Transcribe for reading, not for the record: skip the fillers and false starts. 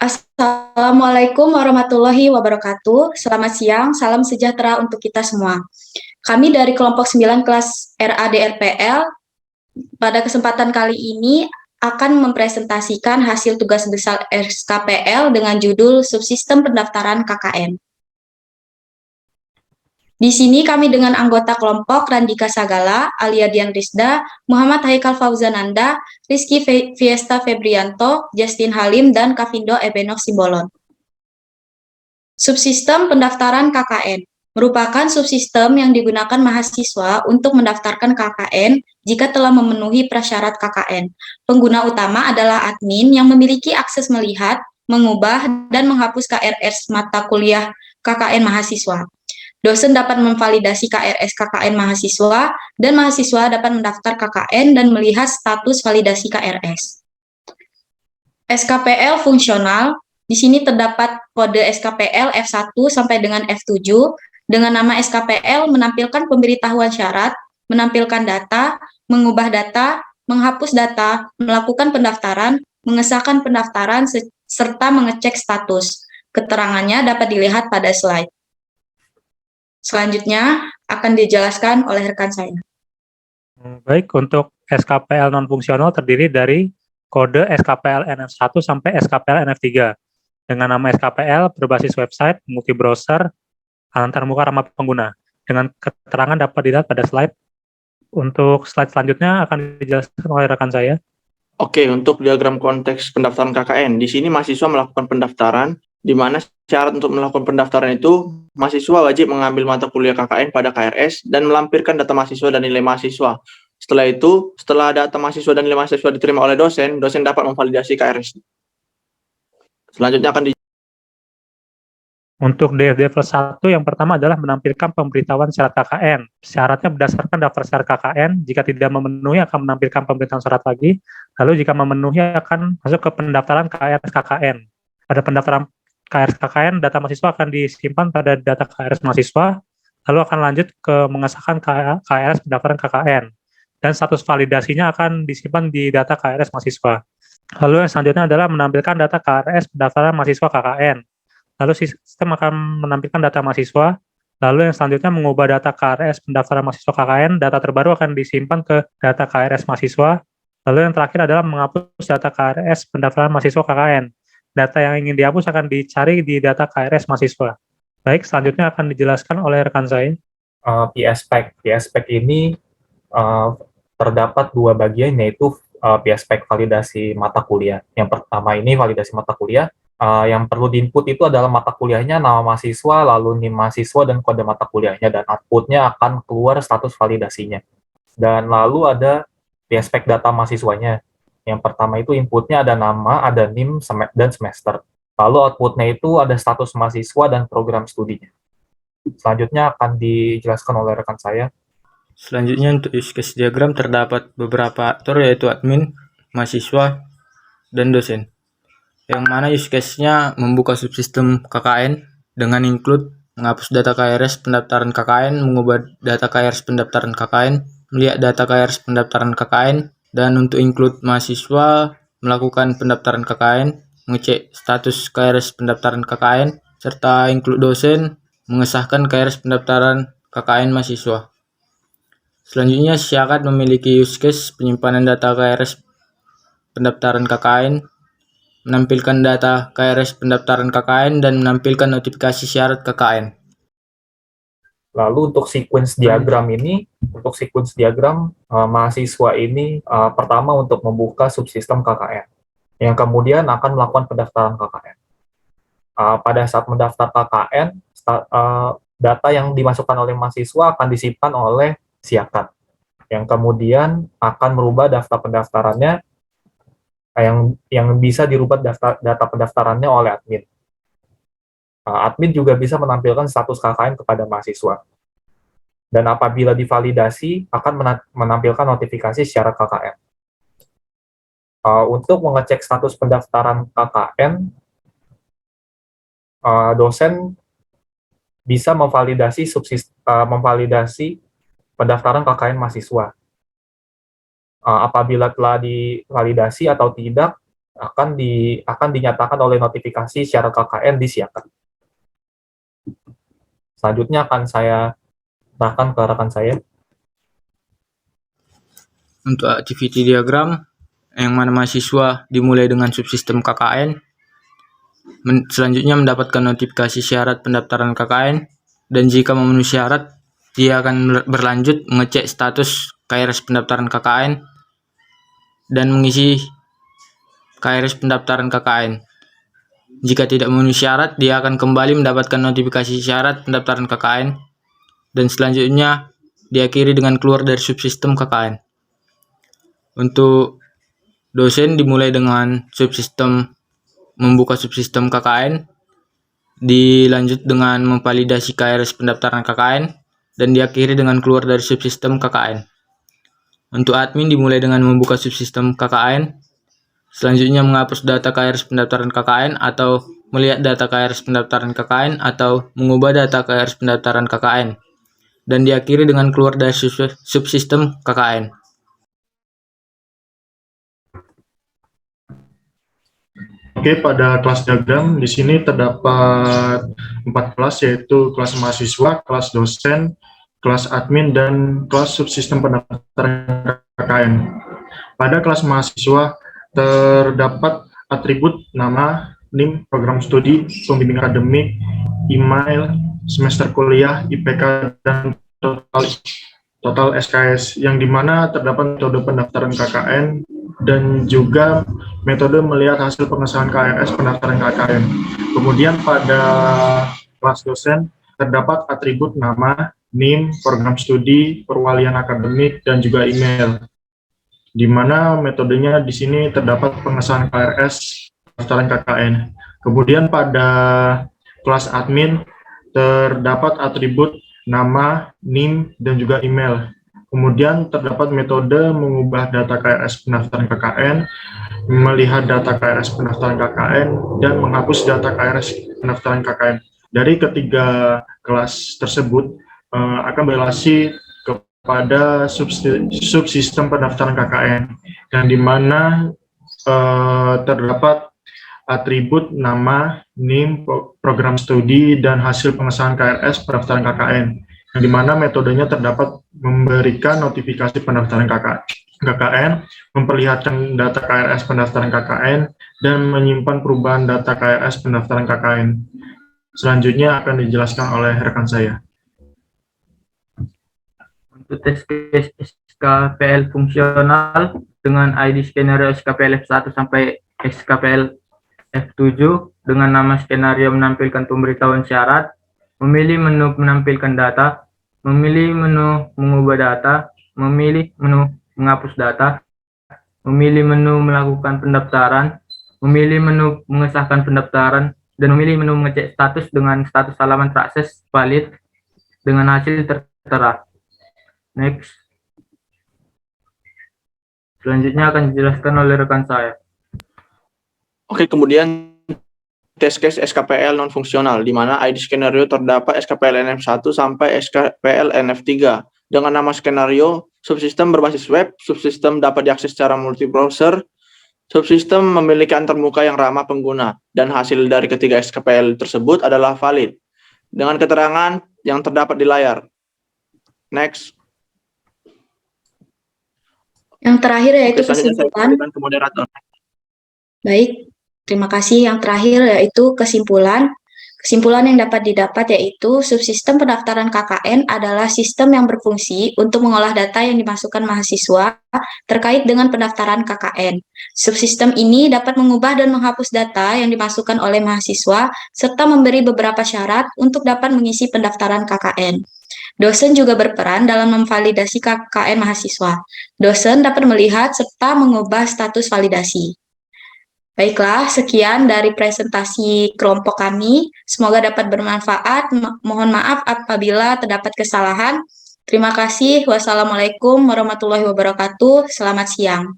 Assalamualaikum warahmatullahi wabarakatuh. Selamat siang, salam sejahtera untuk kita semua. Kami dari kelompok 9 kelas RADRPL pada kesempatan kali ini akan mempresentasikan hasil tugas besar SKPL dengan judul Subsistem Pendaftaran KKN. Di sini kami dengan anggota kelompok Randika Sagala, Alia Dian Rizda, Muhammad Haikal Fauzananda, Rizky Fiesta Febrianto, Justin Halim, dan Kavindo Ebenov Simbolon. Subsistem pendaftaran KKN merupakan subsistem yang digunakan mahasiswa untuk mendaftarkan KKN jika telah memenuhi prasyarat KKN. Pengguna utama adalah admin yang memiliki akses melihat, mengubah, dan menghapus KRS mata kuliah KKN mahasiswa. Dosen dapat memvalidasi KRS KKN mahasiswa, dan mahasiswa dapat mendaftar KKN dan melihat status validasi KRS. SKPL fungsional, di sini terdapat kode SKPL F1 sampai dengan F7, dengan nama SKPL menampilkan pemberitahuan syarat, menampilkan data, mengubah data, menghapus data, melakukan pendaftaran, mengesahkan pendaftaran, serta mengecek status. Keterangannya dapat dilihat pada slide. Selanjutnya akan dijelaskan oleh rekan saya. Baik, untuk SKPL non-fungsional terdiri dari kode SKPL NF1 sampai SKPL NF3 dengan nama SKPL berbasis website, multi-browser, antarmuka ramah pengguna. Dengan keterangan dapat dilihat pada slide. Untuk slide selanjutnya akan dijelaskan oleh rekan saya. Oke, untuk diagram konteks pendaftaran KKN, di sini mahasiswa melakukan pendaftaran, di mana syarat untuk melakukan pendaftaran itu, mahasiswa wajib mengambil mata kuliah KKN pada KRS dan melampirkan data mahasiswa dan nilai mahasiswa. Setelah itu, setelah data mahasiswa dan nilai mahasiswa diterima oleh dosen, dosen dapat memvalidasi KRS. Selanjutnya akan Untuk DFD plus 1, yang pertama adalah menampilkan pemberitahuan syarat KKN. Syaratnya berdasarkan daftar syarat KKN, jika tidak memenuhi akan menampilkan pemberitahuan syarat lagi, lalu jika memenuhi akan masuk ke pendaftaran KRS KKN. Pada pendaftaran KRS KKN, data mahasiswa akan disimpan pada data KRS mahasiswa, lalu akan lanjut ke mengesahkan KRS pendaftaran KKN, dan status validasinya akan disimpan di data KRS mahasiswa. Lalu yang selanjutnya adalah menampilkan data KRS pendaftaran mahasiswa KKN. Lalu sistem akan menampilkan data mahasiswa, lalu yang selanjutnya mengubah data KRS pendaftaran mahasiswa KKN, data terbaru akan disimpan ke data KRS mahasiswa, lalu yang terakhir adalah menghapus data KRS pendaftaran mahasiswa KKN. Data yang ingin dihapus akan dicari di data KRS mahasiswa. Baik, selanjutnya akan dijelaskan oleh rekan saya. PSPEC ini terdapat dua bagian, yaitu PSPEC validasi mata kuliah. Yang pertama ini validasi mata kuliah, yang perlu diinput itu adalah mata kuliahnya, nama mahasiswa, lalu NIM mahasiswa, dan kode mata kuliahnya, dan outputnya akan keluar status validasinya. Dan lalu ada PSPEC data mahasiswanya. Yang pertama itu inputnya ada nama, ada NIM, dan semester. Lalu outputnya itu ada status mahasiswa dan program studinya. Selanjutnya akan dijelaskan oleh rekan saya. Selanjutnya untuk use case diagram terdapat beberapa aktor, yaitu admin, mahasiswa, dan dosen. Yang mana use case-nya membuka subsistem KKN dengan include menghapus data KRS pendaftaran KKN, mengubah data KRS pendaftaran KKN, melihat data KRS pendaftaran KKN, dan untuk include mahasiswa melakukan pendaftaran KKN, mengecek status KRS pendaftaran KKN, serta include dosen mengesahkan KRS pendaftaran KKN mahasiswa. Selanjutnya, syarat memiliki use case penyimpanan data KRS pendaftaran KKN, menampilkan data KRS pendaftaran KKN, dan menampilkan notifikasi syarat KKN. Lalu untuk sequence diagram ini, mahasiswa ini pertama untuk membuka subsistem KKN, yang kemudian akan melakukan pendaftaran KKN. Pada saat mendaftar KKN, data yang dimasukkan oleh mahasiswa akan disimpan oleh Siakat, yang kemudian akan merubah daftar pendaftarannya, yang bisa dirubah data pendaftarannya oleh admin. Admin juga bisa menampilkan status KKN kepada mahasiswa. Dan apabila divalidasi, akan menampilkan notifikasi syarat KKN. Untuk mengecek status pendaftaran KKN, dosen bisa memvalidasi pendaftaran KKN mahasiswa. Apabila telah divalidasi atau tidak, akan dinyatakan oleh notifikasi syarat KKN disiapkan. Selanjutnya akan saya serahkan ke rekan saya. Untuk activity diagram, yang mana mahasiswa dimulai dengan subsistem KKN, selanjutnya mendapatkan notifikasi syarat pendaftaran KKN, dan jika memenuhi syarat, dia akan berlanjut mengecek status KRS pendaftaran KKN dan mengisi KRS pendaftaran KKN. Jika tidak memenuhi syarat, dia akan kembali mendapatkan notifikasi syarat pendaftaran KKN, dan selanjutnya diakhiri dengan keluar dari subsistem KKN. Untuk dosen dimulai dengan membuka subsistem KKN, dilanjut dengan memvalidasi KRS pendaftaran KKN, dan diakhiri dengan keluar dari subsistem KKN. Untuk admin dimulai dengan membuka subsistem KKN, selanjutnya menghapus data KRS pendaftaran KKN atau melihat data KRS pendaftaran KKN atau mengubah data KRS pendaftaran KKN, dan diakhiri dengan keluar dari subsistem KKN. Oke, pada kelas diagram di sini terdapat 4 kelas, yaitu kelas mahasiswa, kelas dosen, kelas admin, dan kelas subsistem pendaftaran KKN. Pada kelas mahasiswa terdapat atribut nama, NIM, program studi, pembimbing akademik, email, semester kuliah, IPK, dan total SKS, yang dimana terdapat metode pendaftaran KKN dan juga metode melihat hasil pengesahan KRS pendaftaran KKN. Kemudian pada kelas dosen terdapat atribut nama, NIM, program studi, perwalian akademik, dan juga email, di mana metodenya di sini terdapat pengesahan KRS pendaftaran KKN. Kemudian pada kelas admin terdapat atribut nama, NIM, dan juga email. Kemudian terdapat metode mengubah data KRS pendaftaran KKN, melihat data KRS pendaftaran KKN, dan menghapus data KRS pendaftaran KKN. Dari ketiga kelas tersebut akan berrelasi kepada subsistem pendaftaran KKN, yang dimana terdapat atribut nama, NIM, program studi, dan hasil pengesahan KRS pendaftaran KKN, yang dimana metodenya terdapat memberikan notifikasi pendaftaran KKN, memperlihatkan data KRS pendaftaran KKN, dan menyimpan perubahan data KRS pendaftaran KKN. Selanjutnya akan dijelaskan oleh rekan saya. Untuk tes case SKPL fungsional dengan ID skenario SKPL F1 sampai SKPL F7 dengan nama skenario menampilkan pemberitahuan syarat, memilih menu menampilkan data, memilih menu mengubah data, memilih menu menghapus data, memilih menu melakukan pendaftaran, memilih menu mengesahkan pendaftaran, dan memilih menu mengecek status dengan status halaman terakses valid dengan hasil tertera. Next. Selanjutnya akan dijelaskan oleh rekan saya. Oke, kemudian test case SKPL non-fungsional, di mana ID skenario terdapat SKPL NF1 sampai SKPL NF3. Dengan nama skenario, subsistem berbasis web, subsistem dapat diakses secara multi-browser, subsistem memiliki antarmuka yang ramah pengguna, dan hasil dari ketiga SKPL tersebut adalah valid, dengan keterangan yang terdapat di layar. Next. Yang terakhir yaitu Oke, selanjutnya saya kesimpulan. kembalikan ke moderator. Baik, terima kasih. Yang terakhir yaitu kesimpulan. Kesimpulan yang dapat didapat yaitu subsistem pendaftaran KKN adalah sistem yang berfungsi untuk mengolah data yang dimasukkan mahasiswa terkait dengan pendaftaran KKN. Subsistem ini dapat mengubah dan menghapus data yang dimasukkan oleh mahasiswa serta memberi beberapa syarat untuk dapat mengisi pendaftaran KKN. Dosen juga berperan dalam memvalidasi KKN mahasiswa. Dosen dapat melihat serta mengubah status validasi. Baiklah, sekian dari presentasi kelompok kami. Semoga dapat bermanfaat. Mohon maaf apabila terdapat kesalahan. Terima kasih. Wassalamualaikum warahmatullahi wabarakatuh. Selamat siang.